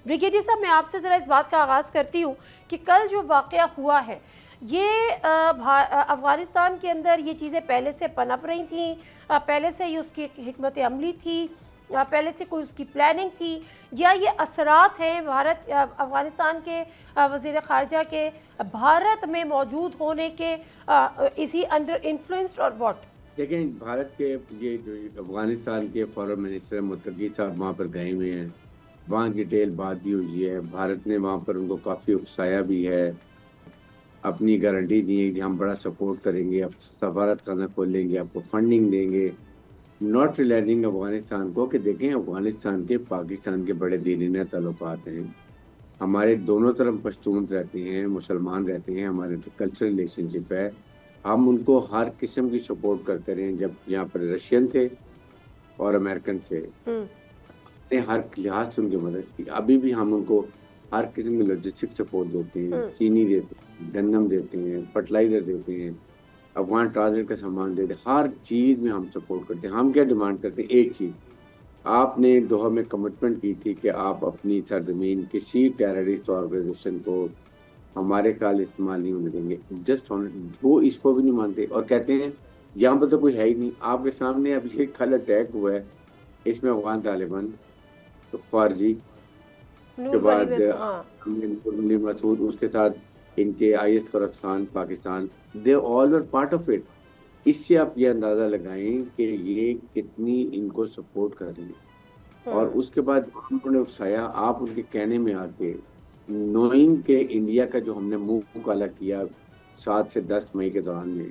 Brigadier साहब, मैं आपसे ज़रा इस बात का आगाज़ करती हूँ कि कल जो वाक़या हुआ है ये अफ़गानिस्तान के अंदर ये चीज़ें पहले से पनप रही थी, पहले से ही उसकी हिकमत अमली थी, पहले से कोई उसकी प्लानिंग थी, या ये असरात हैं भारत अफ़गानिस्तान के वज़ीर ख़ारजा के भारत में मौजूद होने के, इसी अंडर इन्फ्लुएंस्ड और व्हाट? देखें, भारत के ये जो अफ़गानिस्तान के फ़ॉरेन मिनिस्टर मुत्तकी साहब वहाँ पर गए हुए हैं, वहाँ डिटेल बात भी हुई है। भारत ने वहाँ पर उनको काफ़ी उकसाया भी है, अपनी गारंटी दी है कि हम बड़ा सपोर्ट करेंगे, अब सफारत खाना खोलेंगे, आपको फंडिंग देंगे। नॉट रियलाइजिंग अफ़गानिस्तान को कि देखें, अफ़गानिस्तान के पाकिस्तान के बड़े दीनीना ताल्लुकात हैं। हमारे दोनों तरफ पश्तून रहते हैं, मुसलमान रहते हैं, हमारे तो कल्चरल रिलेशनशिप है। हम उनको हर किस्म की सपोर्ट करते रहे, जब यहाँ पर रशियन थे और अमेरिकन थे, ने हर लिहाज से उनकी मदद की। अभी भी हम उनको हर किस्म की लॉजिस्टिक सपोर्ट देते हैं, चीनी देते हैं, गंदम देते हैं, फर्टिलाइज़र देते हैं, अफ़गान ट्रांसलेट का सामान देते हैं, हर चीज़ में हम सपोर्ट करते हैं। हम क्या डिमांड करते हैं? एक चीज़, आपने दोहा में कमिटमेंट की थी कि आप अपनी सरज़मीन किसी टेररिस्ट ऑर्गेनाइजेशन को हमारे ख़्याल इस्तेमाल नहीं होने देंगे। जस्ट ऑन वो इसको भी नहीं मानते और कहते हैं यहाँ पर तो कोई है ही नहीं। आपके सामने अभी ये कल अटैक हुआ है, इसमें अफ़गान तालिबान, तो ख़वारिजी के बाद नूर मसूद, उसके साथ इनके IS Khorasan Pakistan, they all were part of it. इससे आप ये अंदाज़ा लगाएं कि ये कितनी इनको सपोर्ट कर रही है। और उसके बाद उन्होंने उकसाया, आप उनके कहने में आके नोइंग के इंडिया का जो हमने मुंह काला किया 7 से 10 मई के दौरान में,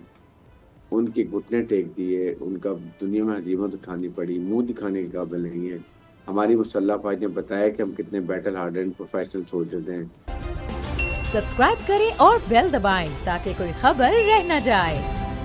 उनके घुटने टेक दिए, उनका दुनिया में हजीमत उठानी पड़ी, मुंह दिखाने के काबिल नहीं है। हमारी मुसल्लह फ़ौज ने बताया कि हम कितने बैटल हार्डेंड प्रोफेशनल सोल्जर्स हैं। सब्सक्राइब करें और बेल दबाएं ताकि कोई खबर रह न जाए।